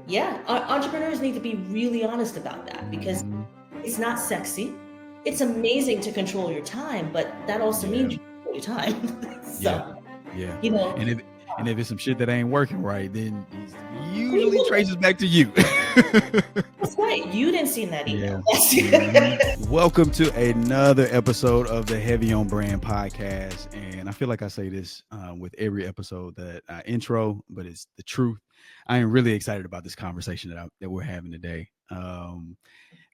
Yeah, entrepreneurs need to be really honest about that because Hmm. it's not sexy. It's amazing to control your time, but that also Yeah, means you control your time. yeah, So, yeah. you know, And if it's some shit that ain't working right, then it who you usually blaming? traces back to you. That's right. You didn't see that Yeah. email. Hmm. Welcome to another episode of the Heavy on Brand podcast. And I feel like I say this with every episode that I intro, but it's the truth. I am really excited about this conversation that we're having today.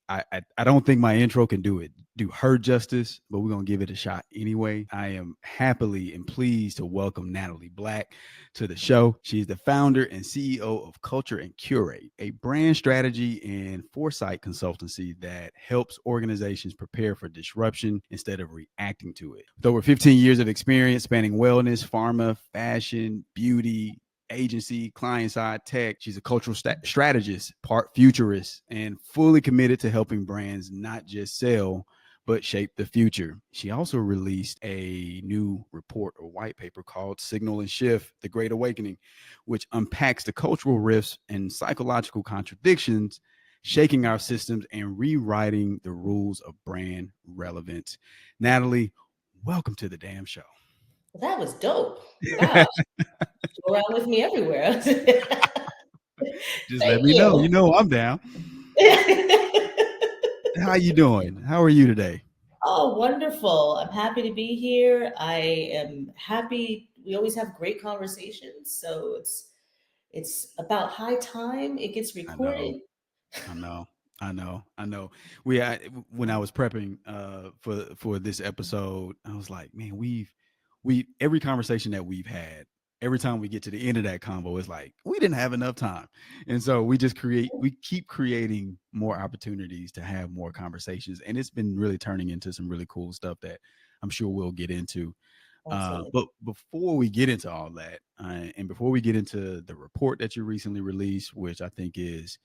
I don't think my intro can do her justice, but we're gonna give it a shot anyway. I am happily and pleased to welcome Natalie Black to the show. She's the founder and CEO of Culture and Curate, a brand strategy and foresight consultancy that helps organizations prepare for disruption instead of reacting to it. With over 15 years of experience spanning wellness, pharma, fashion, beauty, agency, client side tech. She's a cultural strategist, part futurist, and fully committed to helping brands not just sell, but shape the future. She also released a new report or white paper called Signal and Shift, The Great Awakening, which unpacks the cultural rifts and psychological contradictions shaking our systems and rewriting the rules of brand relevance. Natalie, welcome to the damn show. That was dope. Wow. Go around with me everywhere. Just let Thank me know. you. You know I'm down. How you doing? How are you today? Oh, wonderful. I'm happy to be here. I am happy. We always have great conversations. So it's about high time. It gets I know, recorded. I know, I know. We when I was prepping for this episode, I was like, man, we every conversation that we've had, every time we get to the end of that convo, it's like we didn't have enough time, and so we keep creating more opportunities to have more conversations, and it's been really turning into some really cool stuff that I'm sure we'll get into. Absolutely. But before we get into all that, and before we get into the report that you recently released, which I think is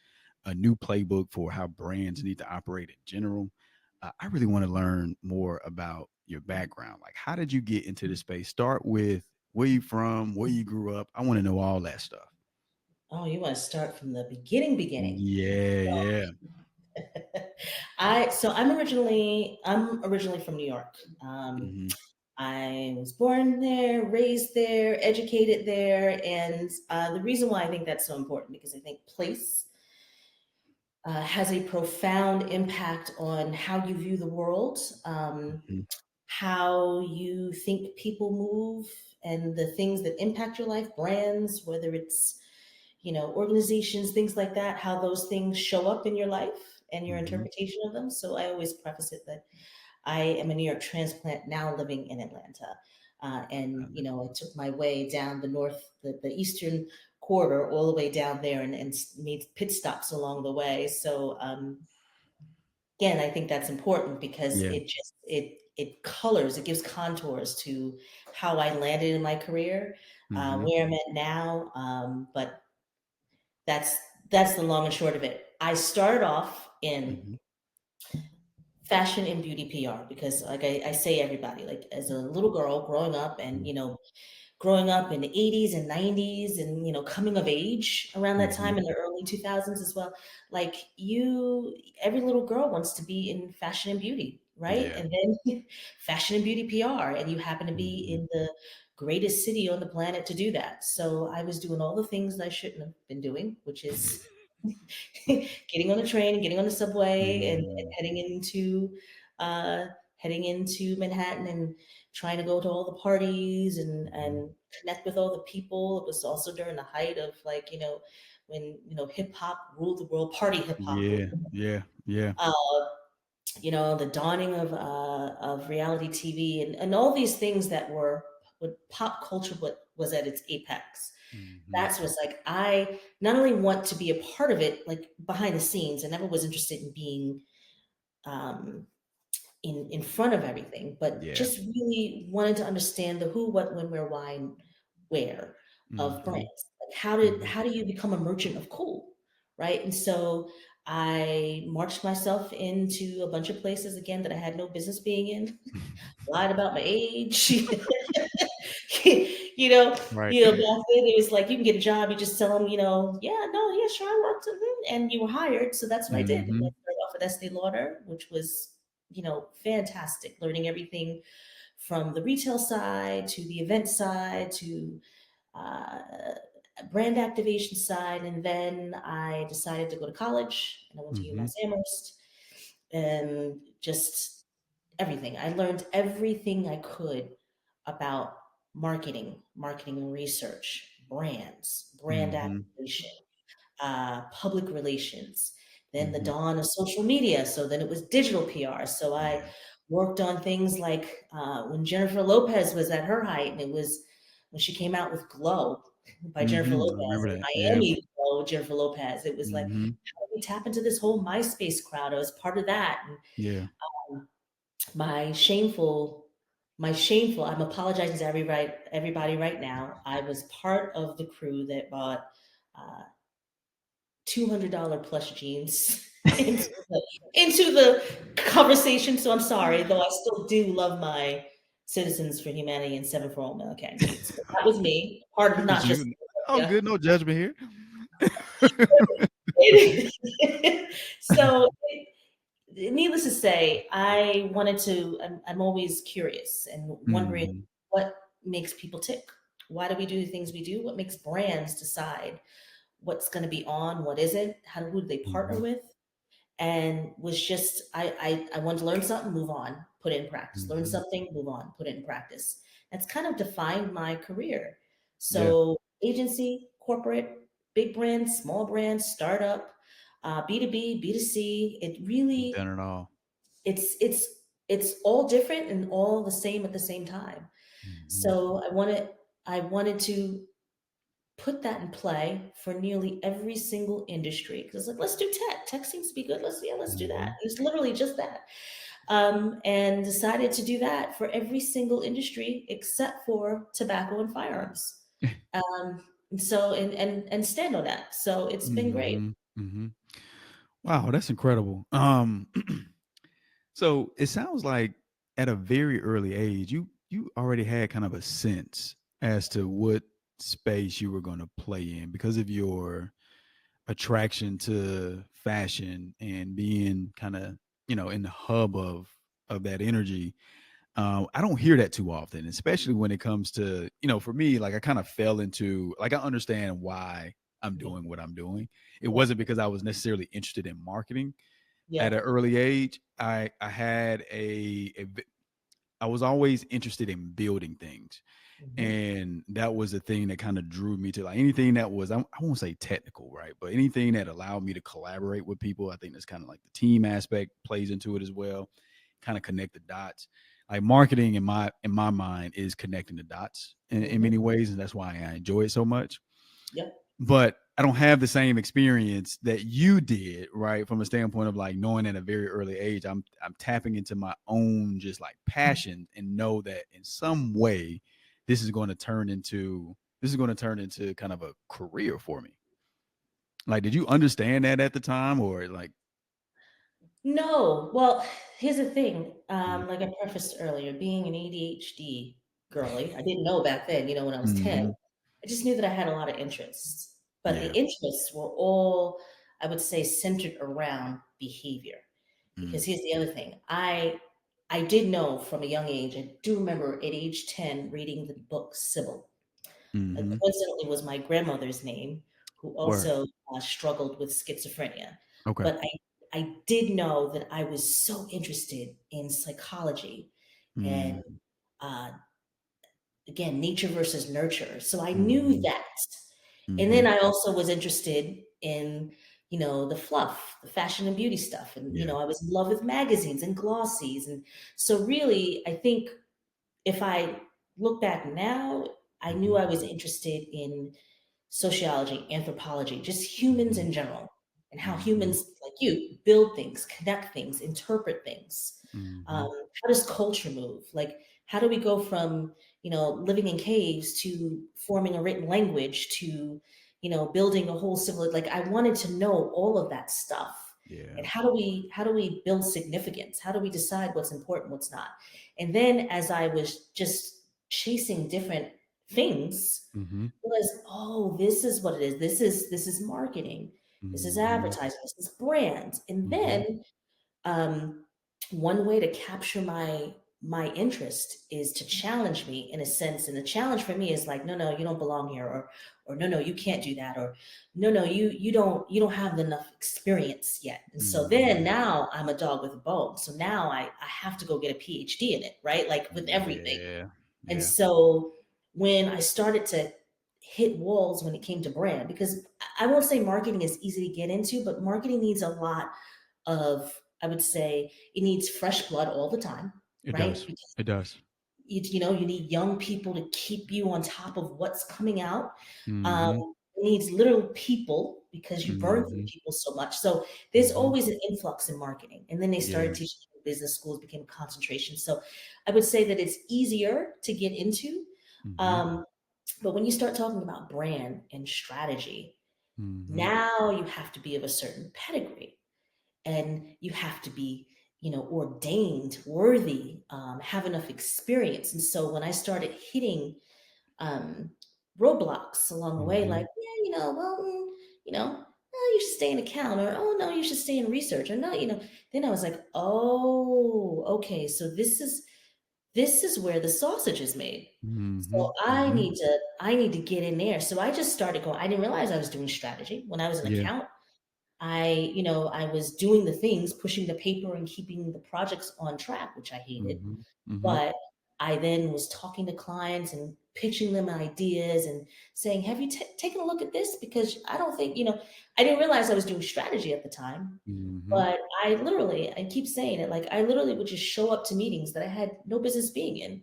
a new playbook for how brands need to operate in general, I really want to learn more about your background. Like, how did you get into this space? Start with where you from, where you grew up. I want to know all that stuff. Oh, you want to start from the beginning. Yeah, yeah. I'm originally from New York. Hmm. I was born there, raised there, educated there, and the reason why I think that's so important because I think place has a profound impact on how you view the world, Hmm. how you think people move, and the things that impact your life, brands, whether it's organizations, things like that, how those things show up in your life and your Hmm. interpretation of them. So I always preface it that I am a New York transplant now living in Atlanta. And, I took my way down the eastern corridor all the way down there and made pit stops along the way. So, again, I think that's important because Yeah. it colors, it gives contours to how I landed in my career, Hmm. where I'm at now. But that's that's the long and short of it. I started off in Hmm. fashion and beauty PR because, like I say, everybody, like as a little girl growing up, and growing up in the 80s and 90s, and coming of age around that Hmm. time in the early 2000s as well. Like every little girl wants to be in fashion and beauty, right? Yeah. And then fashion and beauty PR, and you happen to be Hmm. in the greatest city on the planet to do that. So I was doing all the things that I shouldn't have been doing, which is getting on the train and getting on the subway, and Hmm. uh, heading into Manhattan and trying to go to all the parties Hmm. and connect with all the people. It was also during the height of, like, when hip hop ruled the world, party hip hop ruled Yeah. the world. Yeah. Yeah. Uh, the dawning of reality TV, and all these things that were what pop culture was at its apex. Hmm. That's what's like, I not only want to be a part of it, like behind the scenes. I never was interested in being um, in front of everything, but Yeah. just really wanted to understand the who, what, when, where, why, and where of Hmm. brands. Like, how do you become a merchant of cool, right? And so I marched myself into a bunch of places again that I had no business being in. Lied about my age, Right. back then it was like you can get a job, you just tell them, yeah, no, yeah, sure, I worked, and you were hired. So that's what I did. And I Mm-hmm. started off at Estee Lauder, which was, fantastic, learning everything from the retail side to the event side to uh, brand activation side. And then I decided to go to college and I went to Mm-hmm. UMass Amherst and just everything. I learned everything I could about marketing research, brands, brand Mm-hmm. activation, public relations, then the Mm-hmm. dawn of social media. So then it was digital PR. So I Yeah. worked on things like when Jennifer Lopez was at her height, and it was when she came out with Glow by Jennifer Mm-hmm. I Lopez remember and that. Yeah. Miami Glow, Jennifer Lopez. It was like, Mm-hmm. how do we tap into this whole MySpace crowd? I was part of that. And Yeah. my shameful, I'm apologizing to everybody right now. I was part of the crew that bought uh, $200 plus jeans into the conversation. So I'm sorry, though I still do love my Citizens for Humanity and Seven for All Mankind jeans. But that was me, part of It was not just you. Oh, yeah. good. No judgment here. So needless to say, I'm always curious and wondering Mm-hmm. what makes people tick. Why do we do the things we do? What makes brands decide what's going to be on, what isn't? Who do they partner Mm-hmm. with? And was just I wanted to learn something, move on, put it in practice. Learn Mm-hmm. something, move on, put it in practice. That's kind of defined my career. Yeah. So agency, corporate, big brand, small brand, startup, B2B, B2C. It You've really done it all. it's it's all different and all the same at the same time. Mm-hmm. So I wanted to put that in play for nearly every single industry because like let's do tech. Tech seems to be good. Let's do that. Mm-hmm. It's literally just that. And decided to do that for every single industry except for tobacco and firearms. And stand on that. So it's been great. Mm-hmm. Mm-hmm. Wow, that's incredible. So it sounds like at a very early age, you already had kind of a sense as to what space you were going to play in because of your attraction to fashion and being kind of in the hub of that energy. I don't hear that too often, especially when it comes to for me, like I kind of fell into like I understand why I'm Yeah. doing what I'm doing. It Yeah. wasn't because I was necessarily interested in marketing at Yeah. an early age. I had I was always interested in building things, Hmm. and that was the thing that kind of drew me to like anything that was I won't say technical, right, but anything that allowed me to collaborate with people. I think that's kind of like the team aspect plays into it as well. Kind of connect the dots. Like marketing in my mind is connecting the dots in Hmm. many ways, and that's why I enjoy it so much. Yep. But I don't have the same experience that you did, right? From a standpoint of like knowing at a very early age, I'm tapping into my own just like passion and know that in some way this is going to turn into kind of a career for me. Like, did you understand that at the time or like No. Well, here's the thing. mm, Like I prefaced earlier, being an ADHD girly, I didn't know back then, when I was 10, mm-hmm. I just knew that I had a lot of interests. But the Yeah. interests were all, I would say, centered around behavior. Because Mm, here's the other thing. I did know from a young age, I do remember at age 10 reading the book Sybil. mm-hmm. Coincidentally was my grandmother's name, who Word. also struggled with schizophrenia. Okay. But I did know that I was so interested in psychology and Mm, uh, again, nature versus nurture. So I knew mm-hmm. that. And Mm-hmm. then I also was interested in, the fluff, the fashion and beauty stuff. And, Yeah. I was in love with magazines and glossies. And so really, I think if I look back now, I knew Mm-hmm. I was interested in sociology, anthropology, just humans Mm-hmm. in general, and how Mm-hmm. humans like you build things, connect things, interpret things. Mm-hmm. How does culture move? Like, how do we go from living in caves to forming a written language to building a whole civil? Like, I wanted to know all of that stuff. Yeah. And how do we build significance? How do we decide what's important, what's not? And then as I was just chasing different things, Mm-hmm. realize, oh, this is what it is. This is marketing. This is Mm-hmm. advertising. This is brand. And Mm-hmm. then um, one way to capture my interest is to challenge me in a sense. And the challenge for me is like, no, no, you don't belong here, or no, no, you can't do that, or no, no, you don't have enough experience yet. And so then Mm-hmm. now I'm a dog with a bone. So now I have to go get a PhD in it, right? Like with everything. Yeah. And Yeah. so when I started to hit walls when it came to brand, because I won't say marketing is easy to get into, but marketing needs a lot of, I would say, it needs fresh blood all the time, It right? does. Because It does. you need young people to keep you on top of what's coming out. Um, Mm-hmm. it needs literal people because you burn through Mm-hmm. people so much. So there's Mm-hmm. always an influx in marketing. And then they started Yeah. teaching business schools, became concentration. So I would say that it's easier to get into. Mm-hmm. Um, but when you start talking about brand and strategy, Mm-hmm. now you have to be of a certain pedigree, and you have to be, ordained, worthy, have enough experience. And so when I started hitting um, roadblocks along the way, Mm-hmm. like, yeah, well, oh, you should stay in account, or oh no, you should stay in research, or no, then I was like, oh, okay, so this is where the sausage is made. Mm-hmm. So I Mm-hmm. need to get in there. So I just started going. I didn't realize I was doing strategy when I was an Yeah. account. I was doing the things, pushing the paper and keeping the projects on track, which I hated. Mm-hmm. Mm-hmm. But I then was talking to clients and pitching them ideas and saying, "Have you taken a look at this?" Because I don't think, I didn't realize I was doing strategy at the time. Mm-hmm. But I keep saying it, like I literally would just show up to meetings that I had no business being in,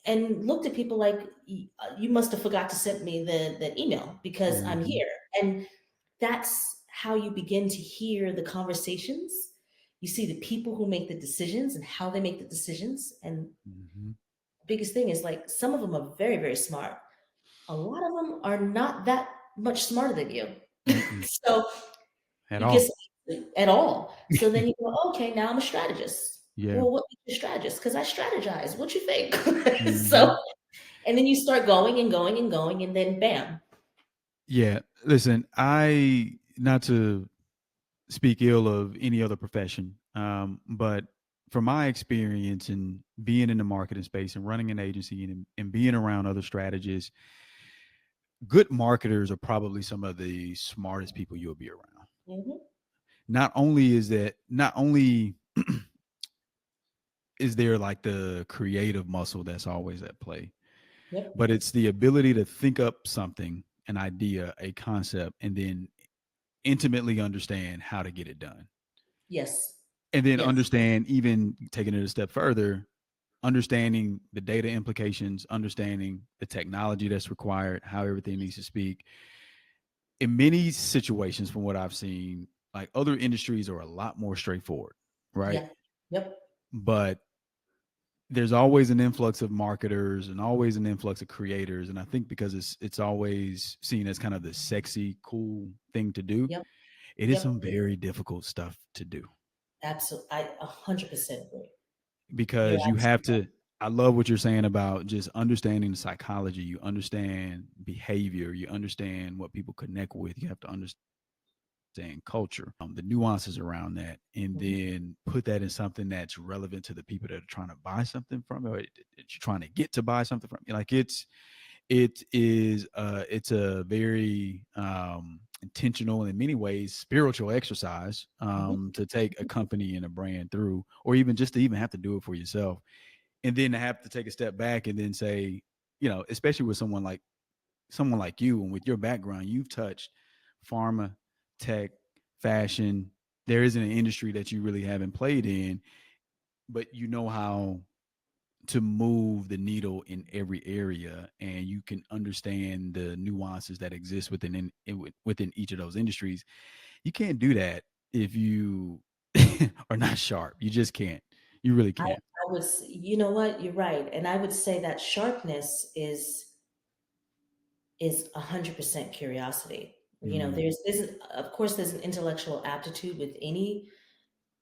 and looked at people like, You must have forgot to send me the email because I'm Mm-hmm. here." And that's how you begin to hear the conversations. You see the people who make the decisions and how they make the decisions. And Mm-hmm. the biggest thing is, like, some of them are very, very smart. A lot of them are not that much smarter than you. Mm-mm. So At you get all. at all. So then you go, okay, now I'm a strategist. Yeah. Well, what makes you a strategist? Because I strategize. What you think? Mm-hmm. So, and then you start going and going and going, and then bam. Yeah. Listen, I not to speak ill of any other profession, but from my experience in being in the marketing space and running an agency and being around other strategists, good marketers are probably some of the smartest people you'll be around. Hmm. Not only is there like the creative muscle that's always at play, Yep. but it's the ability to think up something, an idea, a concept, and then intimately understand how to get it done. Yes. And then Yes. understand, even taking it a step further, understanding the data implications, understanding the technology that's required, how everything needs to speak. In many situations, from what I've seen, like other industries are a lot more straightforward, right? Yep. Yep. But there's always an influx of marketers and always an influx of creators. And I think because it's always seen as kind of the sexy, cool thing to do, Yep. it is Yep. some very difficult stuff to do Absolutely. I 100% agree. You're because you have absolutely to. I love what you're saying about just understanding the psychology. You understand behavior. You understand what people connect with. You have to understand culture, the nuances around that, and right. Mhm. then put that in something that's relevant to the people that are trying to buy something from it, or that you're trying to get to buy something from. Like it's a very intentional and in many ways spiritual exercise Mhm. to take a company and a brand through, or even just to even have to do it for yourself, and then to have to take a step back and then say, especially with someone like you and with your background, you've touched pharma, tech, fashion. There isn't an industry that you really haven't played in, but you know how to move the needle in every area, and you can understand the nuances that exist within each of those industries. You can't do that if you are not sharp. You just can't. You really I, can't. I was, you know what? You're right. And I would say that sharpness is 100% curiosity. Mm, Of course, there's an intellectual aptitude with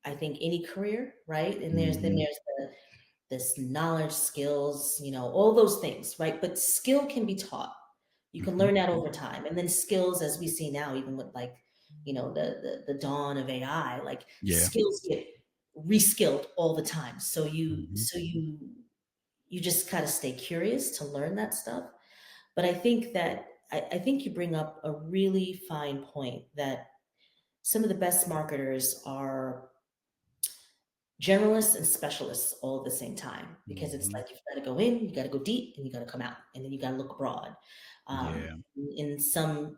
I think any career, right? And mm-hmm, there's this knowledge, skills, all those things, right? But skill can be taught. You can Hmm. learn that over time. And then skills, as we see now, even with like, the dawn of AI, like Yeah. skills get reskilled all the time. So you Hmm. so you you just kind of stay curious to learn that stuff. But I think you bring up a really fine point that some of the best marketers are generalists and specialists all at the same time, because it's Hmm. like you've got to go in, you got to go deep, and you got to come out, and then you got to look broad. Yeah. In some,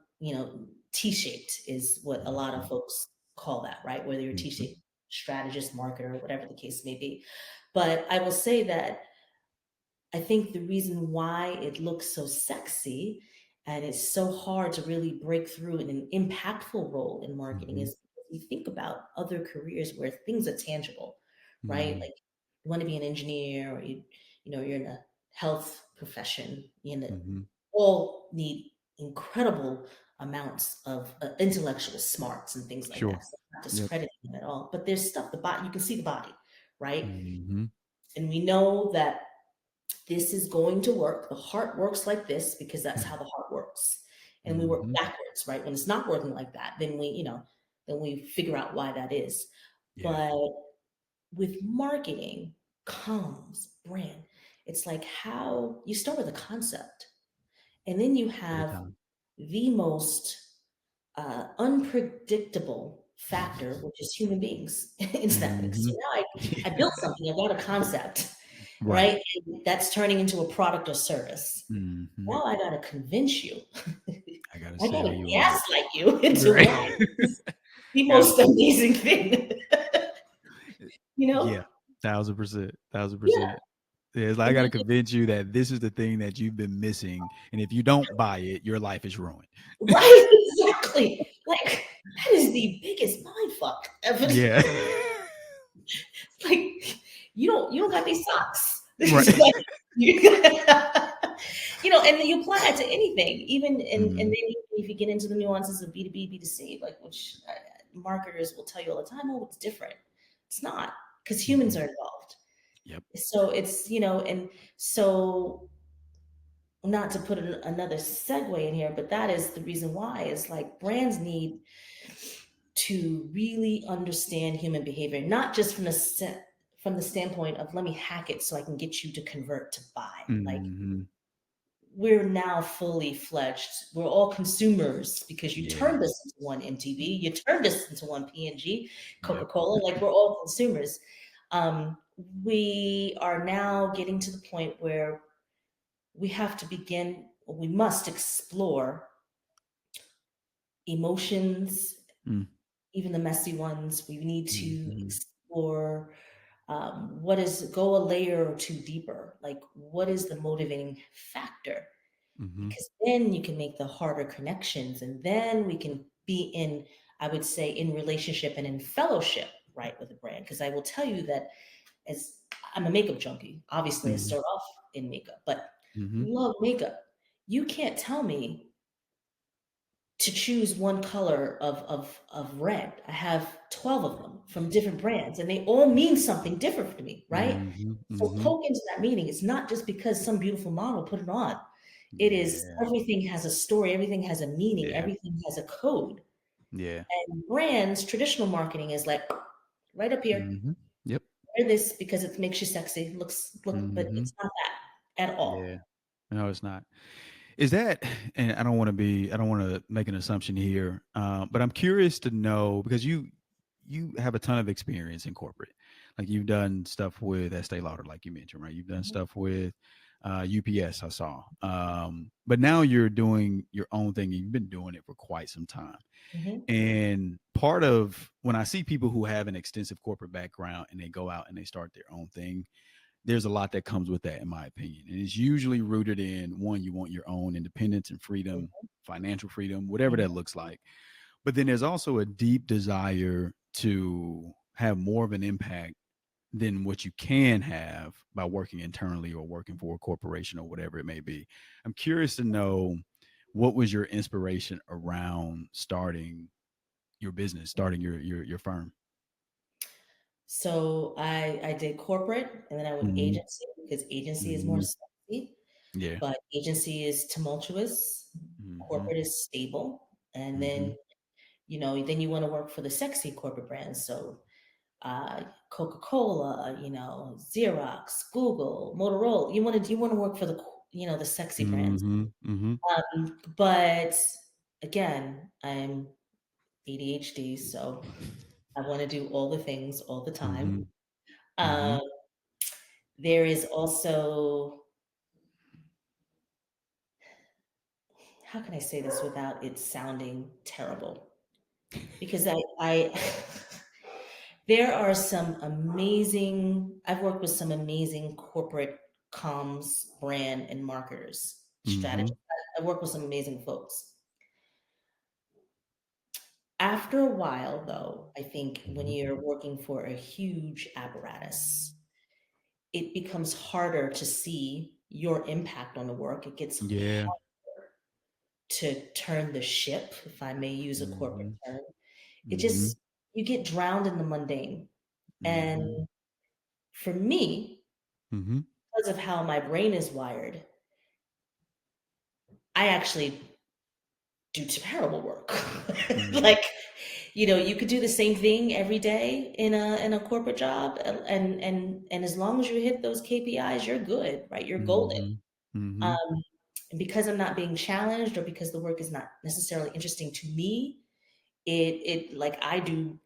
T-shaped is what a lot of Hmm. folks call that, right? Whether you're a Hmm. T-shaped strategist, marketer, whatever the case may be. But I will say that I think the reason why it looks so sexy and it's so hard to really break through in an impactful role in marketing Hmm. is because you think about other careers where things are tangible, right? Hmm. Like you want to be an engineer, or you're in a health profession, Hmm. all need incredible amounts of intellectual smarts and things like Sure. that. So I'm not Yep. discrediting them at all, but there's stuff, the body, you can see the body, right? Hmm. And we know that this is going to work. The heart works like this because that's how the heart works. And we work Hmm. backwards, right? When it's not working like that, then we figure out why that is. Yeah. But with marketing comes brand. It's like how you start with a concept, and then you Every have time. the most unpredictable factor, which is human beings, incidentally. So Hmm. now I built something, I got a concept, Right. right? And that's turning into a product or service. Hmm. Now I got to convince you. I gotta I got sell to you on it. gaslight you into Right. why this is the Gotta. most amazing thing. you know? Yeah. 1,000%. thousand Yeah. percent. Yeah, it's like I And gotta then, convince you that this is the thing that you've been missing, and if you don't buy it, your life is ruined. right, exactly. Like, that is the biggest mind fuck ever. Yeah. Like, you don't got these socks. Right. It's like, you, and then you apply that to anything, even and then Mhm. if you get into the nuances of B2B, B2C, like which marketers will tell you all the time, oh, it's different. It's not, because humans Mhm. are involved. Yep. So it's, and so, not to put another segue in here, but that is the reason why is like brands need to really understand human behavior, not just from the standpoint of let me hack it so I can get you to convert to buy. Like Mhm. we're now fully fledged. We're all consumers because you Yeah. turned us into one MTV, you turned us into one P&G, Yep. Coca-Cola. Like we're all consumers. We are now getting to the point where we must explore emotions, Mm. even the messy ones. We need to Mhm. explore go a layer or two deeper. Like, what is the motivating factor? Mhm. Because then you can make the harder connections, and then we can be in, I would say, in relationship and in fellowship, right, with a brand. Because I will tell you that as I'm a makeup junkie, obviously I Mhm. start off in makeup, but Mhm. love makeup. You can't tell me to choose one color of red. I have 12 of them from different brands, and they all mean something different to me, right? Mhm. So Mhm. poke into that meaning. It's not just because some beautiful model put it on. It is Yeah. everything has a story, everything has a meaning, Yeah. everything has a code. Yeah. And brands, traditional marketing is like right up here, Mhm. Yep. wear this because it makes you sexy, look, but Mhm. it's not that at all. Yeah. No, it's not. Is that, and I don't want to make an assumption here, but I'm curious to know because you have a ton of experience in corporate. Like you've done stuff with Estee Lauder, like you mentioned, right? You've done Mhm, stuff with UPS, I saw. But now you're doing your own thing. And you've been doing it for quite some time. mhm, And part of when I see people who have an extensive corporate background and they go out and they start their own thing, there's a lot that comes with that, in my opinion. And it's usually rooted in one, you want your own independence and freedom, financial freedom, whatever mhm, that looks like. But then there's also a deep desire to have more of an impact than what you can have by working internally or working for a corporation or whatever it may be. I'm curious to know what was your inspiration around starting your business, starting your firm? So I did corporate and then I went Mhm. agency because agency is more Mhm. sexy, Yeah. but agency is tumultuous, Mhm. corporate is stable, and then Mhm. then you want to work for the sexy corporate brands. So Coca-Cola, Xerox, Google, Motorola. You want to work for the sexy brands. Mhm. Mhm. But again, I'm ADHD, so I want to do all the things all the time. Mhm. Um, Mhm. there is also, how can I say this without it sounding terrible? Because I there are some amazing, I've worked with some amazing corporate comms brand and marketers, strategists. Mhm. I've worked with some amazing folks. After a while, though, I think when Mhm. you're working for a huge apparatus, it becomes harder to see your impact on the work. It gets Yeah. harder to turn the ship, if I may use a corporate Mhm. term. It Mhm. just, you get drowned in the mundane. And Mhm. for me, Mhm. because of how my brain is wired, I actually do terrible work. Mhm. Like, you could do the same thing every day in a corporate job, and as long as you hit those KPIs, you're good, right? You're golden. Mhm. Mhm. Um, and because I'm not being challenged, or because the work is not necessarily interesting to me, it like I do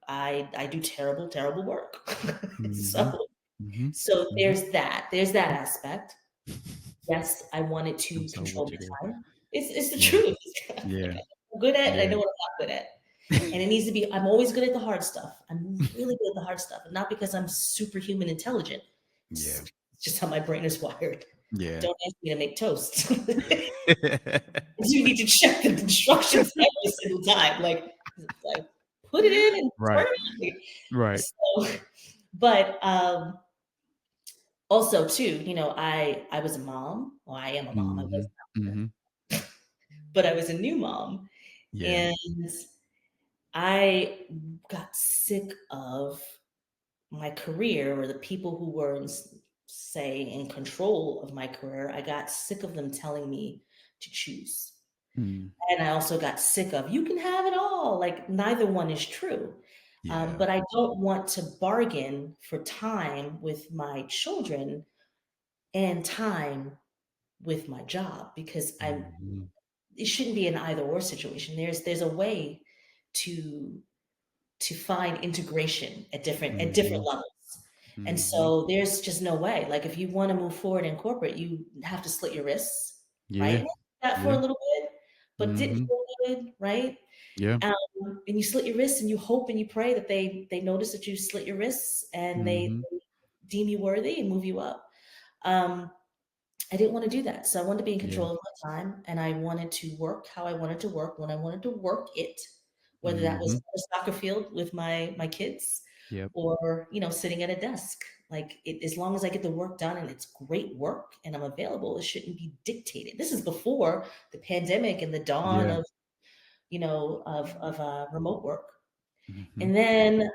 terrible, terrible work. Mhm. So Mhm. so Mhm. there's that aspect. Yes, I wanted I'm to so control with you there. my time. It's the Yeah. truth. Like, Yeah. I'm good at it, and I Yeah. know what I'm not good at. And it needs to be, I'm always good at the hard stuff. I'm really good at the hard stuff. And not because I'm superhuman intelligent. Yeah. It's just how my brain is wired. Yeah. Don't ask me to make toast. You need to check the instructions every single time. Like put it in and turn Right. it on. Right. So, but also too, I was a mom. Well, I am a mom. I was Mhm. Mhm. not, but I was a new mom, Yeah. and I got sick of my career, or the people who were say in control of my career. I got sick of them telling me to choose. Mm. And I also got sick of, you can have it all. Like, neither one is true. Yeah. But I don't want to bargain for time with my children and time with my job, because Mhm. it shouldn't be an either or situation. There's a way to find integration at different Mhm. levels. And Mhm. so there's just no way. Like, if you want to move forward in corporate, you have to slit your wrists, right? Yeah. And I did that for a Yeah. little bit, but didn't Mhm. feel good, right? Yeah. And you slit your wrists and you hope and you pray that they notice that you slit your wrists, and they Mhm. deem you worthy and move you up. Um, I didn't want to do that. So I wanted to be in Yeah. control of my time, and I wanted to work how I wanted to work when I wanted to work it, whether that was Mhm. on a soccer field with my kids, Yep. or sitting at a desk. Like, as long as I get the work done and it's great work and I'm available, it shouldn't be dictated. This is before the pandemic and the dawn Yeah. of remote work. Mhm. And then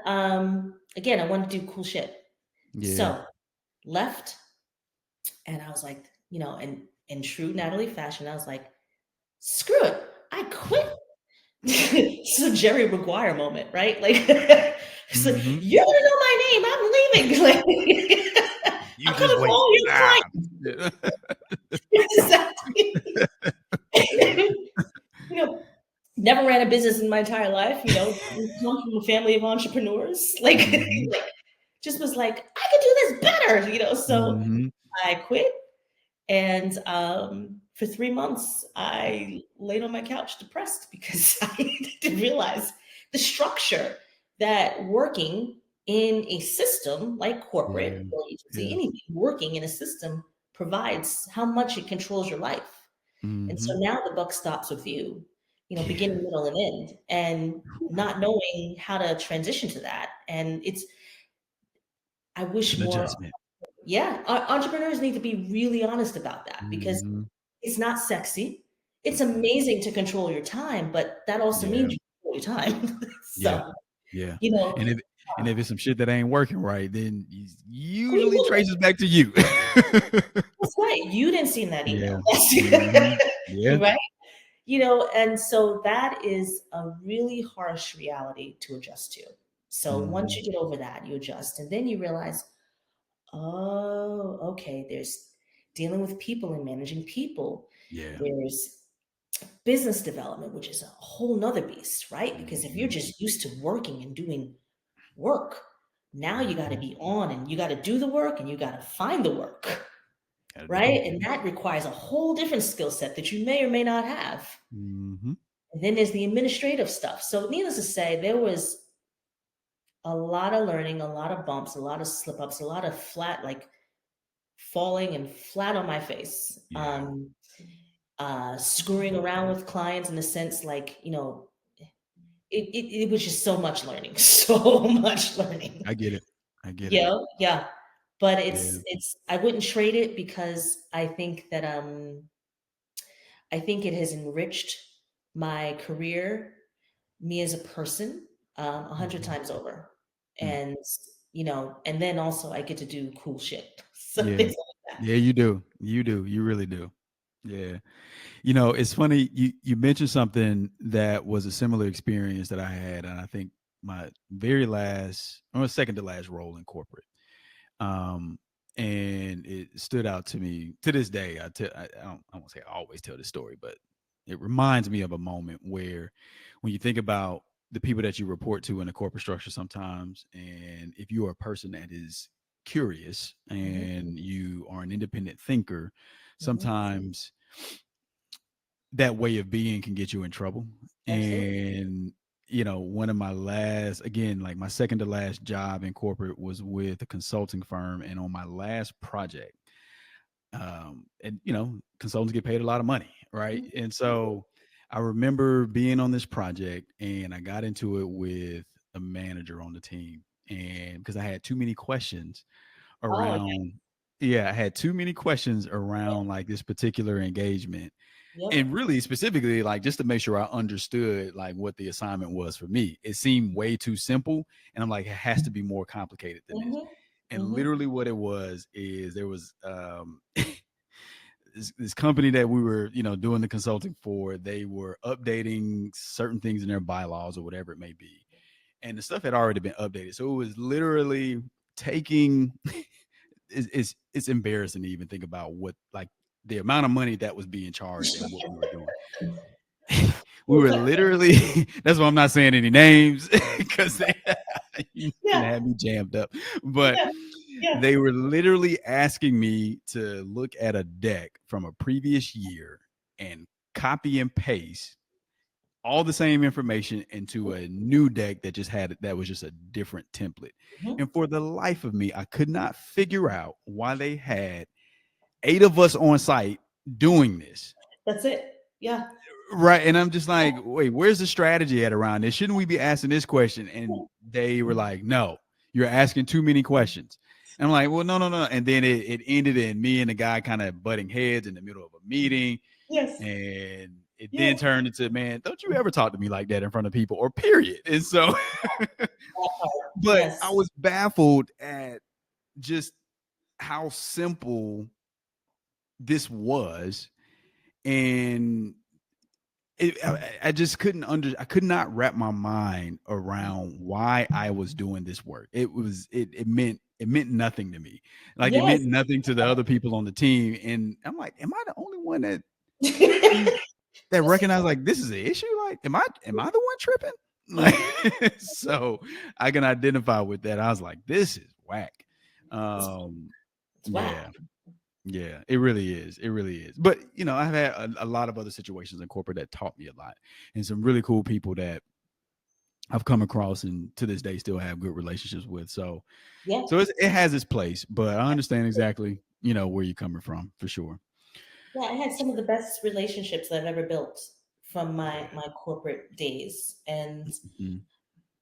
again, I wanted to do cool shit. Yeah. So left, and I was like, in true Natalie fashion, I was like, screw it, I quit. It's a Jerry Maguire moment, right? Like, it's like, Mhm. you're gonna know my name. I'm leaving. Like, You I'm just coming for wait. all your Ah. clients. Yeah. Exactly. you know, Never ran a business in my entire life. Come from a family of entrepreneurs. Like, Mhm. like, just was like, I could do this better. So Mhm. I quit. And for 3 months, I laid on my couch depressed, because I didn't realize the structure that working in a system like Yeah. corporate or agency, Yeah. anything working in a system, provides, how much it controls your life. And so Mhm. now the buck stops with you, Yeah. beginning, middle, and end, and not knowing how to transition to that. And I It's wish an more, adjustment. yeah, entrepreneurs need to be really honest about that, because Mhm. it's not sexy. It's Mm-mm. amazing to control your time, but that also Yeah. means you control your time. Yeah. So, Yeah. you know And if And if it's some shit that ain't working right, then it Who you usually looking traces back to you. That's right. You didn't see that Yeah. email. Mhm. Yeah. Right? And so that is a really harsh reality to adjust to. So once Mhm. you get over that, you adjust. And then you realize, oh, okay, there's dealing with people and managing people. Yeah. There's business development, which is a whole nother beast, right? Because if you're Mhm. just used to working and doing work, now you got to Mhm. be on and you got to do the work and you got to find the work, Gotta do right? both. And that requires a whole different skill set that you may or may not have. Mhm. And then there's the administrative stuff. So, needless to say, there was a lot of learning, a lot of bumps, a lot of slip ups, a lot of flat, like falling and flat on my face. Yeah. Screwing around with clients in the sense, like, it was just so much learning, so much learning. I get it. I get it. Yeah. But Yeah. I wouldn't trade it because I think it has enriched my career, me as a person, 100 Mhm. times over. Mm. And, and then also I get to do cool shit. So Yeah. things like that. Yeah, you do. You do. You really do. Yeah. It's funny you mentioned something that was a similar experience that I had, and I think my very last or second to last role in corporate. Um, and it stood out to me to this day. I won't say I always tell this story, but it reminds me of a moment where when you think about the people that you report to in a corporate structure sometimes, and if you are a person that is curious Mhm, and you are an independent thinker, mhm. sometimes that way of being can get you in trouble. Absolutely. And one of my last, again, like my second to last job in corporate was with a consulting firm, and on my last project, and consultants get paid a lot of money, right? Mhm, And mhm. so I remember being on this project, and I got into it with a manager on the team, and because I had too many questions Oh, okay. around, yeah, I had too many questions around like this particular engagement, Yep. and really specifically, like, just to make sure I understood like what the assignment was for me. It seemed way too simple, and I'm like, it has to be more complicated than this. Mhm, And mhm. literally what it was is there was this company that we were doing the consulting for. They were updating certain things in their bylaws or whatever it may be, and the stuff had already been updated, so it was literally taking it's embarrassing to even think about what, like, the amount of money that was being charged and what we were doing. We We'll were cut literally that's why I'm not saying any names because they you can Yeah, have me jammed up. But yeah, yeah. they were literally asking me to look at a deck from a previous year and copy and paste all the same information into a new deck that was just a different template. Mhm. And for the life of me, I could not figure out why they had 8 of us on site doing this. That's it. Yeah. Right. And I'm just like, wait, where's the strategy at around this? Shouldn't we be asking this question? And they were like, no, you're asking too many questions. And I'm like, well, no, no, no. And then it ended in me and the guy kind of butting heads in the middle of a meeting. Yes. And it then Yes. turned into, man, don't you ever talk to me like that in front of people, or period. And so, That part. but I Yes. was baffled at just how simple this was. And I just I could not wrap my mind around why I was doing this work. It meant nothing to me. Like, it meant Yes. nothing to the other people on the team. And I'm like, am I the only one that see that Just recognize, like, this is an issue? Like, am I the one tripping? Like, so I can identify with that. I was like, this is whack. it's Um, it's whack. yeah. Yeah, it really is. It really is. But I've had a lot of other situations in corporate that taught me a lot, and some really cool people that I've come across, and to this day still have good relationships with. So, Yeah. it has its place, but I understand exactly where you're coming from for sure. Yeah, I had some of the best relationships that I've ever built from my Yeah. my corporate days. And Mhm.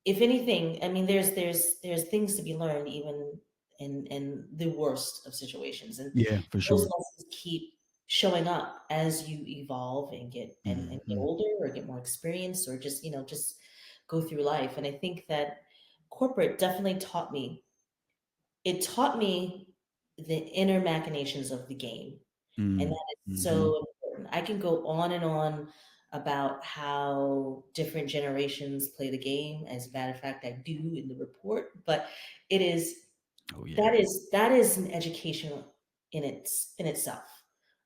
if anything, I mean, there's things to be learned even in the worst of situations, and Yeah, for those sure. lessons keep showing up as you evolve and get Mhm. older or get more experience or just go through life. And I think that corporate definitely taught me, it taught me the inner machinations of the game. And Mm, that is mhm, so important. I can go on and on about how different generations play the game. As a matter of fact, I do in the report, but it is oh, yeah. that is an education in itself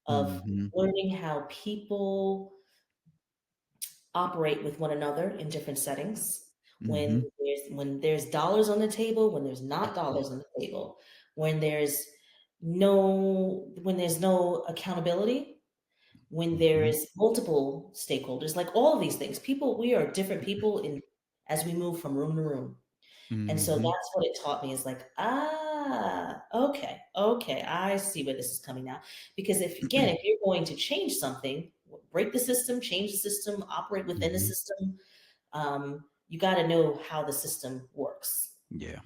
of Mhm, learning how people operate with one another in different settings, mhm, when there's dollars on the table, when there's not dollars on the table, when there's no accountability, when there mhm, is multiple stakeholders, like all of these things. People, we are different people in as we move from room to room. And so mhm. that's what it taught me, is like, okay, okay, I see where this is coming now. Because if you're going to change something, break the system, change the system, operate within the Mhm. system, you got to know how the system works. Yeah,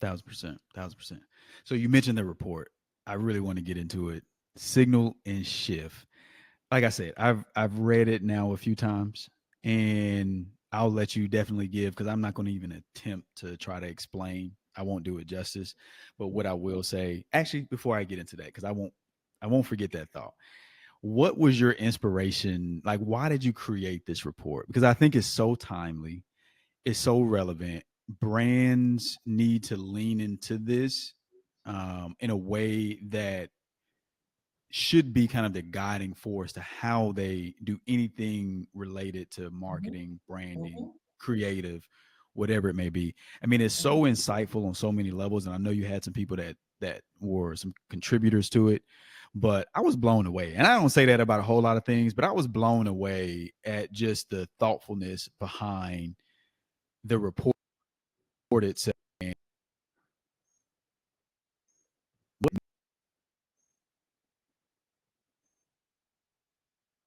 1,000%, 1,000%. So you mentioned the report. I really want to get into it. Signal and shift. Like I said, I've read it now a few times, and I'll let you definitely give because I'm not going to even attempt to try to explain. I won't do it justice. But what I will say, actually, before I get into that, because I won't forget that thought. What was your inspiration? Like, why did you create this report? Because I think it's so timely, it's so relevant. Brands need to lean into this in a way that should be kind of the guiding force to how they do anything related to Mhm, marketing, branding, mhm, creative, whatever it may be. I mean, it's so mhm. insightful on so many levels, and I know you had some people that were some contributors to it, but I was blown away. And I don't say that about a whole lot of things, but I was blown away at just the thoughtfulness behind the report itself and what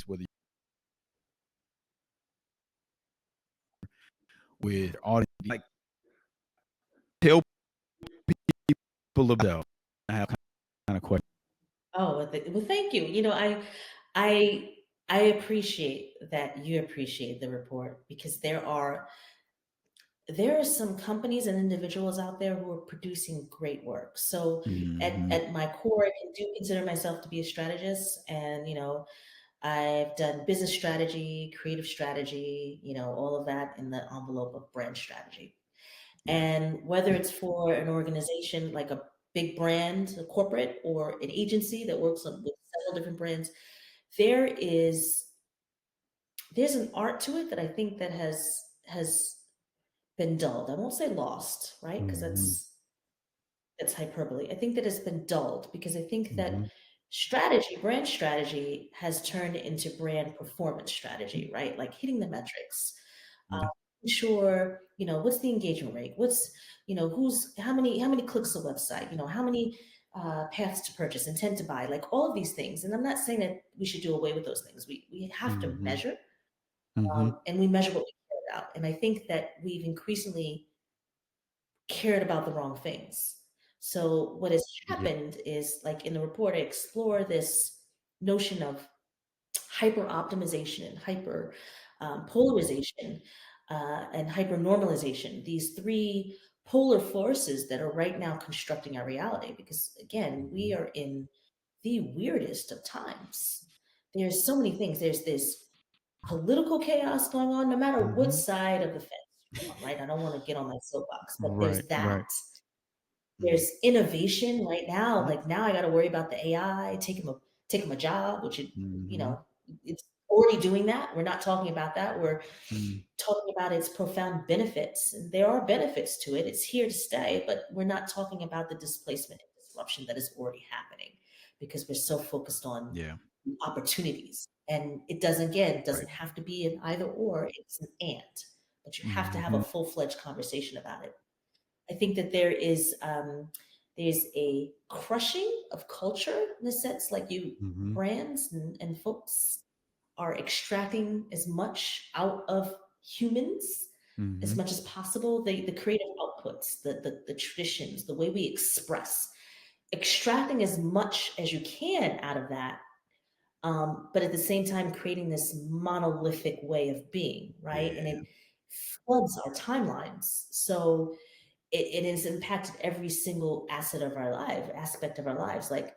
whether with audience like tell people about. I have kind of question. Oh, well, thank you. I, I appreciate that you appreciate the report, because there are some companies and individuals out there who are producing great work. So Mm-hmm. at my core, I do consider myself to be a strategist, and I've done business strategy, creative strategy, all of that in the envelope of brand strategy. Yeah. And whether it's for an organization like a big brand, a corporate, or an agency that works with several different brands, there is there's an art to it that I think that has been dulled. I won't say lost, right? Because Mm-hmm. that's hyperbole. I think that it's been dulled because I think Mm-hmm. that brand strategy has turned into brand performance strategy, right? Like hitting the metrics. Yeah. Sure, what's the engagement rate? What's, who's how many clicks a website? How many paths to purchase, intent to buy, like all of these things. And I'm not saying that we should do away with those things. We have to Mm-hmm. measure, Mm-hmm. and we measure what we care about. And I think that we've increasingly cared about the wrong things. So what has Yeah. happened is, like in the report, I explore this notion of hyper optimization and hyper polarization, and hyper normalization. These three polar forces that are right now constructing our reality. Because again, we Mm-hmm. are in the weirdest of times. There's so many things. There's this political chaos going on, no matter what Mm-hmm. side of the fence you're on, right? I don't want to get on my soapbox, but Right. there's Right. that. Mm-hmm. There's innovation right now. Like now, I got to worry about the AI taking my job, which you Mm-hmm. know, it's already doing that. We're not talking about that. We're Mm-hmm. talking about its profound benefits, and there are benefits to it. It's here to stay, but we're not talking about the displacement and disruption that is already happening, because we're so focused on Yeah. opportunities. And it doesn't, again, Right. doesn't have to be an either or. It's an and, but you have to have a Mm-hmm. full-fledged conversation about it. I think that there's a crushing of culture, in a sense, like Mm-hmm. brands and folks are extracting as much out of humans Mm-hmm. as much as possible. The creative outputs, the traditions, the way we express, extracting as much as you can out of that, but at the same time creating this monolithic way of being, right? And Yeah. it floods our timelines. So it has impacted every single aspect of our lives, like,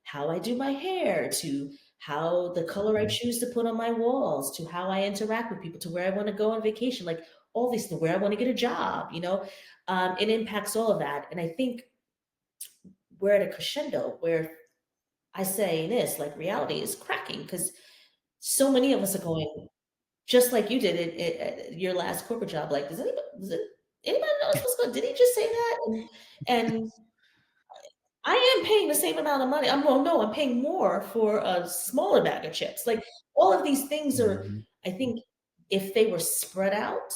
how I do my hair, to how the color I Mhm. choose to put on my walls, to how I interact with people, to where I want to go on vacation, like all these things, where I want to get a job, it impacts all of that. And I think we're at a crescendo where I say this, like, reality is cracking because so many of us are going, just like you did it at your last corporate job. Like, anybody knows what's going? Did he just say that? And I am paying the same amount of money. Well, no, I'm paying more for a smaller bag of chips. Like, all of these things are, Mhm. I think, if they were spread out,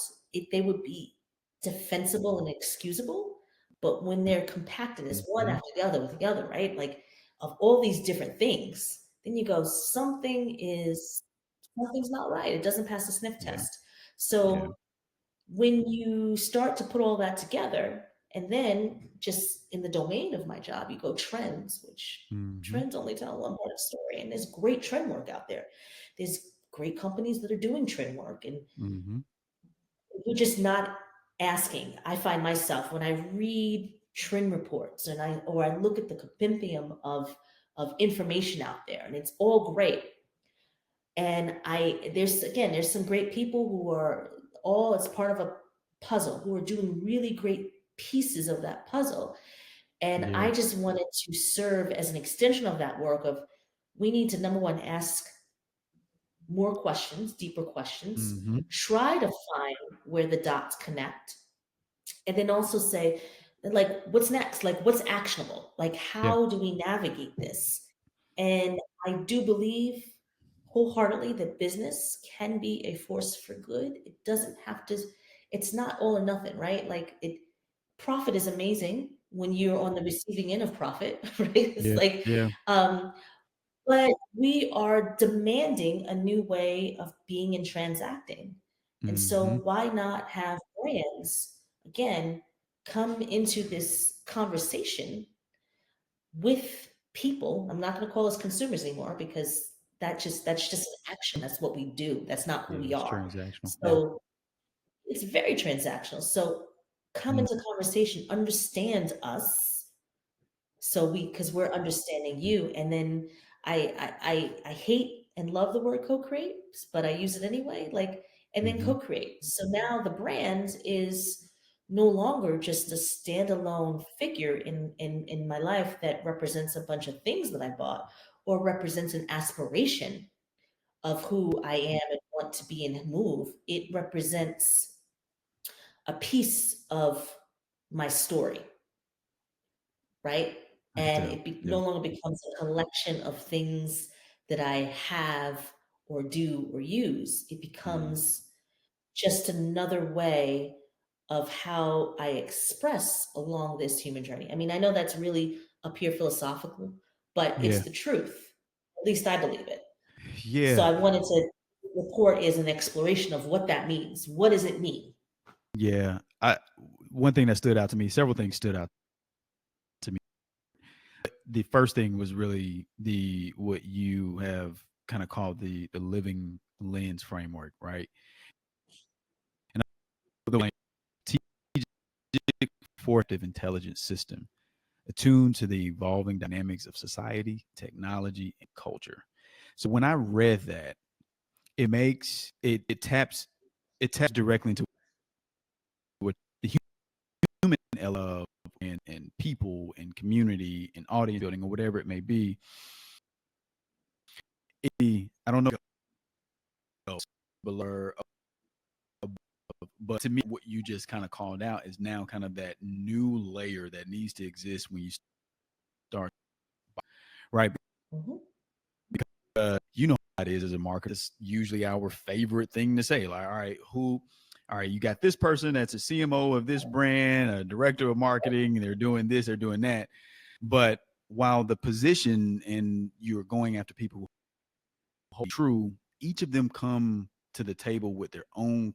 they would be defensible and excusable. But when they're compacted as one Mhm. after the other with the other, right? Like, of all these different things, then you go, something's not right. It doesn't pass the sniff Yeah. test. Yeah. So when you start to put all that together, and then just in the domain of my job, you go trends, which Mhm. trends only tell one part of the story. And there's great trend work out there. There's great companies that are doing trend work, and Mhm. you're just not asking. I find myself when I read trend reports and I look at the compendium of information out there, and it's all great. And there's some great people who are all as part of a puzzle, who are doing really great pieces of that puzzle. And Yeah. I just wanted to serve as an extension of that work of, we need to, number one, ask more questions, deeper questions, Mhm. try to find where the dots connect, and then also say, like, what's next? Like, what's actionable? Like, Yeah. how do we navigate this? And I do believe wholeheartedly that business can be a force for good. It doesn't have to, it's not all or nothing, right? Like, profit is amazing when you're on the receiving end of profit, right? It's Yeah. like, Yeah. um, but we are demanding a new way of being and transacting. And so Mhm. why not have brands, again, come into this conversation with people? I'm not going to call us consumers anymore, because that's just an action. That's what we do. That's not who Yeah. we It's are. transactional. Yeah. So it's very transactional. So come Mm. into conversation, understand us, so because we're understanding you. And then I hate and love the word co-create, but I use it anyway, like, and then Mhm. co-create. So now the brand is no longer just a standalone figure in my life that represents a bunch of things that I bought, or represents an aspiration of who I am and want to be and move. It represents a piece of my story, right? I could And tell. Yeah. no longer becomes a collection of things that I have or do or use. It Mhm. becomes just another way of how I express along this human journey. I mean, I know that's really up here philosophical, but it's Yeah. the truth. At least I believe it. So Yeah. I wanted to report as an exploration of what that means. What does it mean? Yeah. I One thing that stood out to me, several things stood out to me. The first thing was really the what you have kind of called the living lens framework, right? And the like strategic formative intelligence system attuned to the evolving dynamics of society, technology, and culture. So when I read that, it taps directly into what the human element of and people and community and audience building or whatever it may be. I don't know blur, but to me, what you just kind of called out is now kind of that new layer that needs to exist when you start, right? Mhm, You know how it is as a marketer. It's usually our favorite thing to say. Like, all right, you got this person that's a CMO of this brand, a director of marketing, and they're doing this, they're doing that. But while the position and you're going after people who hold true, each of them come to the table with their own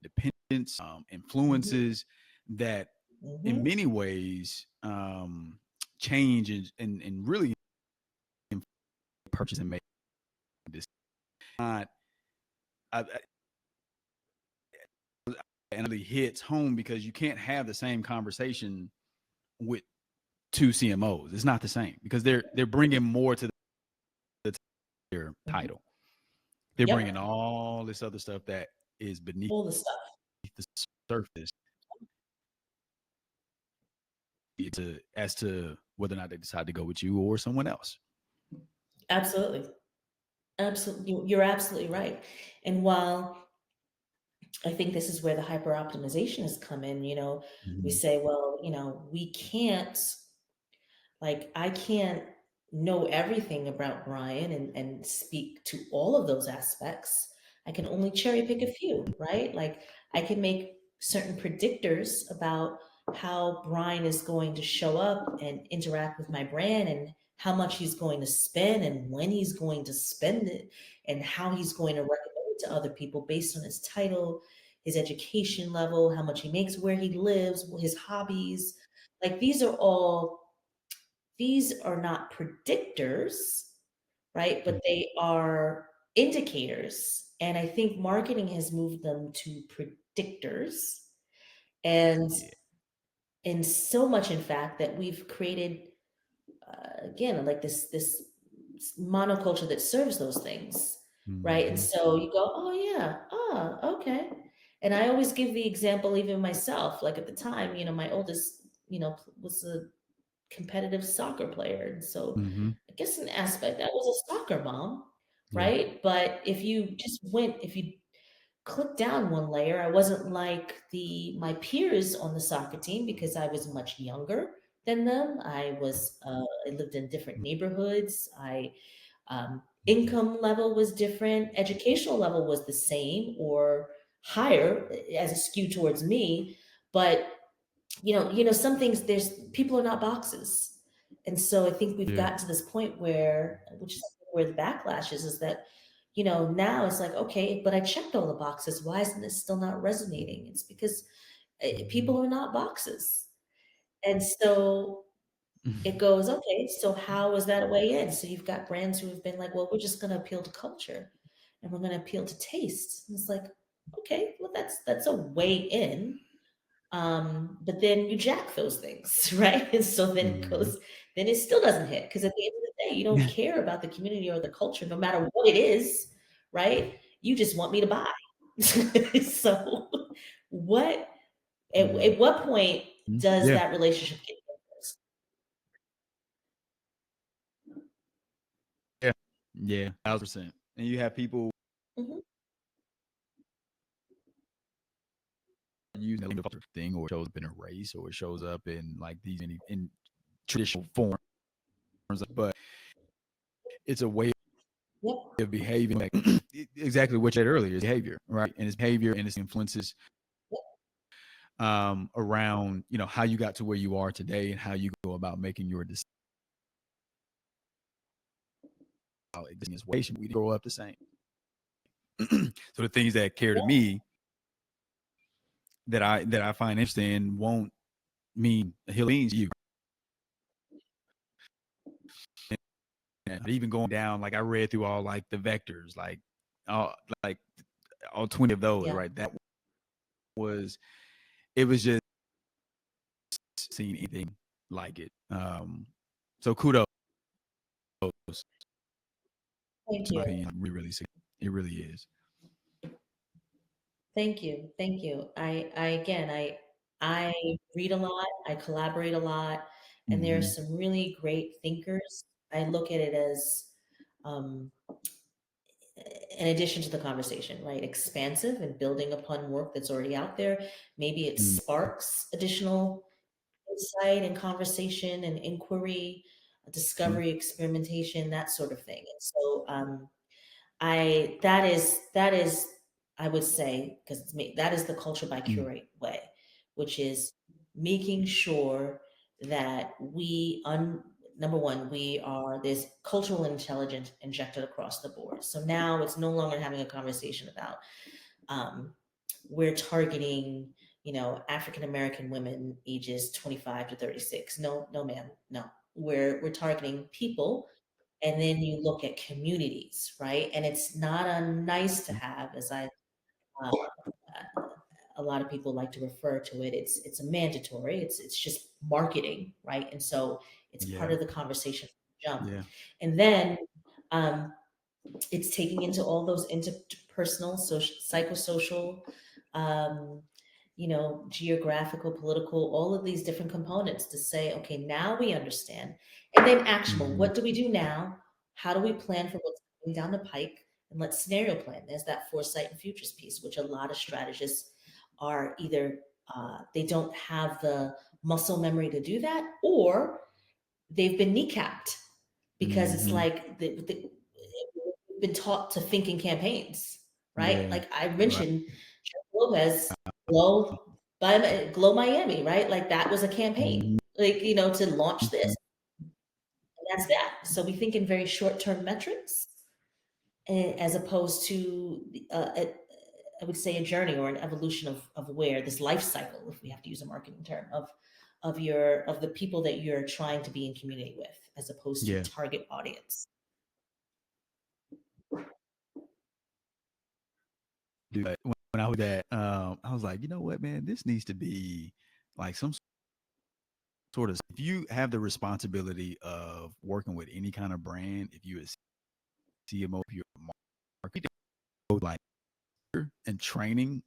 dependence, mhm, influences that in mhm, many ways change and really purchase and make this not I, and really hits home because you can't have the same conversation with two CMOs. It's not the same because they're bringing more to their Mhm. title. They're bringing Yep. all this other stuff that is beneath All the stuff. the surface as to whether or not they decide to go with you or someone else. Absolutely. Absolutely. You're absolutely right. And while I think this is where the hyper optimization has come in, we Mm-hmm. say, well, we can't, like, I can't know everything about Brian and speak to all of those aspects. I can only cherry pick a few, right? Like, I can make certain predictors about how Brian is going to show up and interact with my brand and how much he's going to spend and when he's going to spend it and how he's going to recommend it to other people based on his title, his education level, how much he makes, where he lives, his hobbies. Like, these are not predictors, right? But they are indicators. And I think marketing has moved them to predictors. And Yeah. so much, in fact, that we've created, again, like this monoculture that serves those things, right? And Mm-hmm. so you go, oh, yeah, okay. And I always give the example, even myself, like at the time, my oldest, was a competitive soccer player. And so Mm-hmm. I guess in aspect that was a soccer mom, Yeah. right? But if you click down one layer, I wasn't like the my peers on the soccer team because I was much younger than them. I lived in different neighborhoods. Mm-hmm. Income level was different. Educational level was the same or higher as a skew towards me, but some things, there's people are not boxes. And so I think we've Yeah. gotten to this point where, which is where the backlash is that, now it's like, okay, but I checked all the boxes. Why isn't this still not resonating? It's because Mm-hmm. people are not boxes. And so it goes, okay, so how is that a way in? So you've got brands who have been like, well, we're just going to appeal to culture and we're going to appeal to taste. And it's like, okay, well, that's a way in. But then you jack those things, right? And so then Mm-hmm. then it still doesn't hit because at the end of the day, you don't care about the community or the culture, no matter what it is, right? You just want me to buy. So, what at what point does Yeah. that relationship get dangerous? Yeah. Yeah. 1,000%. And you have people Mhm. using the thing, or it shows up in a race, or it shows up in like these in traditional forms, but it's a way Yep. of behaving like exactly what you said earlier is behavior, right? And it's behavior and its influences around how you got to where you are today and how you go about making your decision. We grow up the same. So the things that care to Yep. me that I find interesting won't mean a hill means you. And even going down, like I read through all like the vectors, all like all 20 of those, Yeah. right? That was it was just seeing anything like it. So kudos, Thank in my you. opinion, really, it really is. Thank you. Thank you. I again, I read a lot, I collaborate a lot, and there are Mm-hmm. some really great thinkers. I look at it as um, in addition to the conversation, right? Expansive and building upon work that's already out there. Maybe it Mm-hmm. sparks additional insight and conversation and inquiry, discovery, experimentation, that sort of thing. And so I that is I would say, because it's me, that is the culture by Mm-hmm. curate way, which is making sure that number one, we are there's cultural intelligence injected across the board. So now it's no longer having a conversation about um, we're targeting, African American women ages 25 to 36. No, no, ma'am, no. We're targeting people, and then you look at communities, right? And it's not a nice to have, as I uh, lot of people like to refer to it. It's a mandatory. It's just marketing, right? And so it's part Yeah. of the conversation from the jump. Yeah. And then um, it's taking into all those interpersonal, social, psychosocial, um, geographical, political, all of these different components to say, okay, now we understand. And then actionable. Mhm. What do we do now? How do we plan for what's coming down the pike? And let's scenario plan. There's that foresight and futures piece, which a lot of strategists are either they don't have the muscle memory to do that, or they've been kneecapped because it's Mhm. like been taught to think in campaigns, right? Yeah. Like I Right. mentioned, Jennifer Lopez, Glow Miami, right? Like that was a campaign, Mhm. like to launch this, and that's that. So we think in very short term metrics, as opposed to I would say a journey or an evolution of where this life cycle, if we have to use a marketing term, of the people that you're trying to be in community with, as opposed to Yeah. target audience. But when I was that, I was like, you know what, man, this needs to be like some sort of. If you have the responsibility of working with any kind of brand, if you're a CMO, if you're a marketer, like and training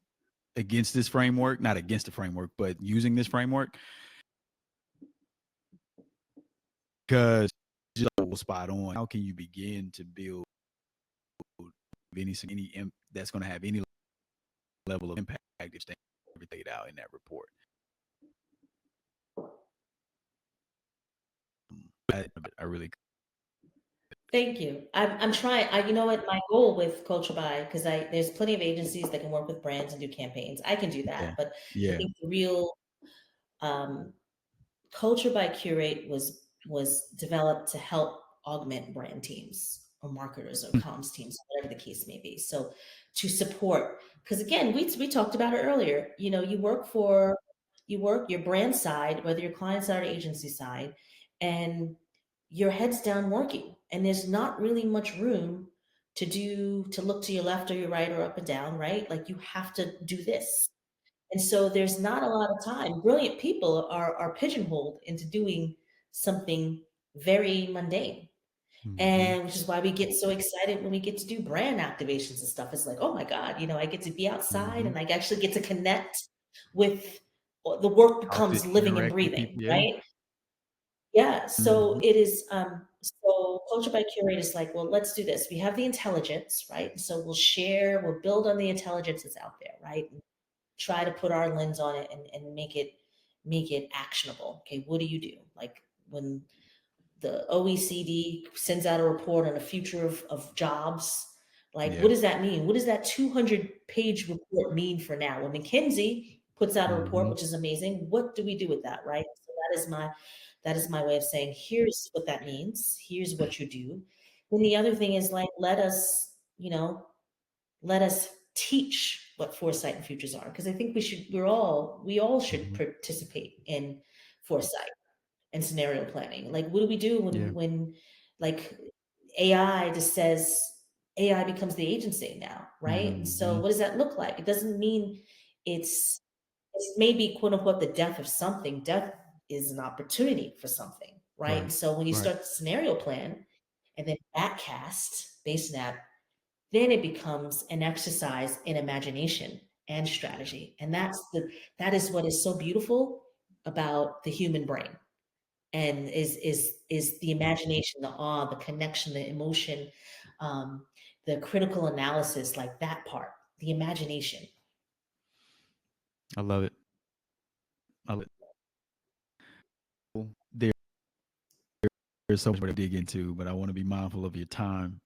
against this framework, not against the framework, but using this framework, because just spot on. How can you begin to build that's going to have any level of impact if they everything out in that report? I really Thank you. I'm trying. You know what? My goal with Culture Buy, because there's plenty of agencies that can work with brands and do campaigns. I can do that, yeah but I yeah think the real um, Culture by Curate was developed to help augment brand teams or marketers or comms teams, whatever the case may be. So to support, because again, we talked about it earlier. You work your brand side, whether your client side or agency side, and your head's down working, and there's not really much room to look to your left or your right or up and down, right? Like you have to do this, and so there's not a lot of time. Brilliant people are pigeonholed into doing something very mundane. mm-hmm. And which is why we get so excited when we get to do brand activations and stuff. It's like, oh my God, I get to be outside Mm-hmm. and I actually get to connect with the work Talk to becomes living and interact with breathing, people, yeah. right? Yeah. So Mm-hmm. it is so Culture by Curate is like, well, let's do this. We have the intelligence, right? So we'll build on the intelligence that's out there, right? Try to put our lens on it and make it actionable. Okay, what do you do? Like when the OECD sends out a report on the future of jobs, like Yeah. what does that mean? What does that 200-page report mean for now? Well, McKinsey puts out a report, Mm-hmm. which is amazing. What do we do with that, right? So that is my way of saying, here's what that means. Here's what you do. Then the other thing is like, let us teach what foresight and futures are, because I think we all should Mm-hmm. participate in foresight and scenario planning. Like what do we do Yeah. when like AI just says AI becomes the agency now, right? And so Mm-hmm. what does that look like? It doesn't mean it's it's maybe quote unquote the death of something. Death is an opportunity for something, right? Right. And so when you Right. start the scenario plan and then backcast based on that, then it becomes an exercise in imagination and Yeah. strategy. And that is what is so beautiful about the human brain, and is the imagination, the awe, the connection, the emotion, um, the critical analysis, like that part, the imagination. I love it. I love it. There, there's so much more to dig into, but I want to be mindful of your time.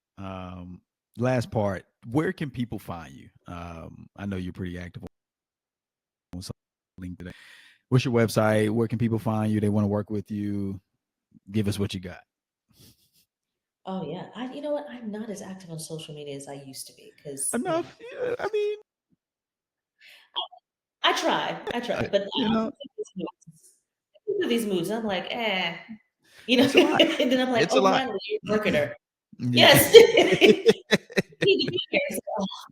Last part, where can people find you? I know you're pretty active on some link today. What's your website? Where can people find you? They want to work with you. Give us what you got. Oh yeah, you know what? I'm not as active on social media as I used to be because Enough. Yeah, I mean, I try, but you know, I go through these moods. I'm like, it's a lot. and then I'm like, It's a oh, lot. Natalie, you're a marketer. Yeah. Yes, you need to be here.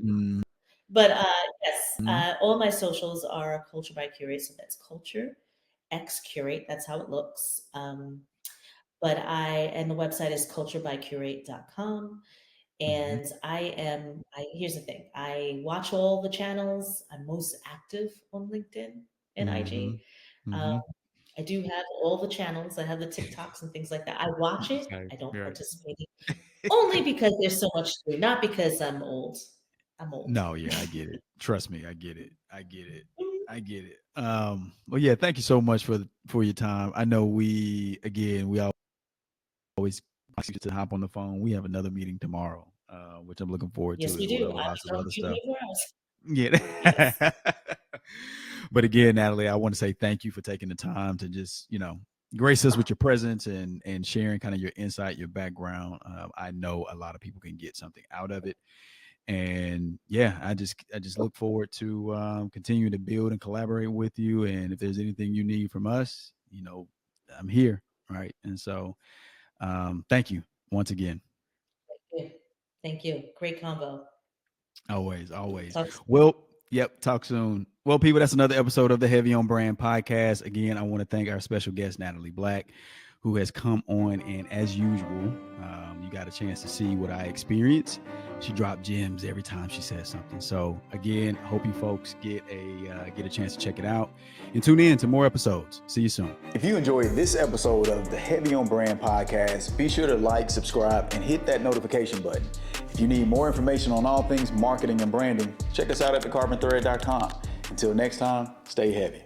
Mm, But yes, Mhm. all my socials are Culture by Curate. So that's Culture X Curate. That's how it looks. And the website is culturebycurate.com. Mhm. And here's the thing, I watch all the channels. I'm most active on LinkedIn and IG. Mhm. Um, Mhm. I do have all the channels. I have the TikToks and things like that. I watch it. Okay. I don't Right. participate only because there's so much to do, not because I'm old. I'm old. No, yeah, I get it. Trust me, I get it. I get it. Mhm. I get it. Well, yeah, thank you so much for your time. I know we always ask you to hop on the phone. We have another meeting tomorrow, which I'm looking forward Yes, to we as do. well, with I'll lots be of talking other to you stuff. 24 hours. Yes. Yeah. But again, Natalie, I want to say thank you for taking the time to just, grace us with your presence and sharing kind of your insight, your background. I know a lot of people can get something out of it. And yeah, I just look forward to continue to build and collaborate with you. And if there's anything you need from us, I'm here. Right. And so thank you once again. Yeah. Thank you. Great combo. Always, always. Talk soon. Well, yep. Talk soon. Well, people, that's another episode of the Heavy on Brand podcast. Again, I want to thank our special guest, Natalie Black, who has come on. And as usual, you got a chance to see what I experience. She dropped gems every time she says something. So again, hope you folks get a chance to check it out and tune in to more episodes. See you soon. If you enjoyed this episode of the Heavy on Brand podcast, be sure to like, subscribe, and hit that notification button. If you need more information on all things marketing and branding, check us out at thecarbonthread.com. Until next time, stay heavy.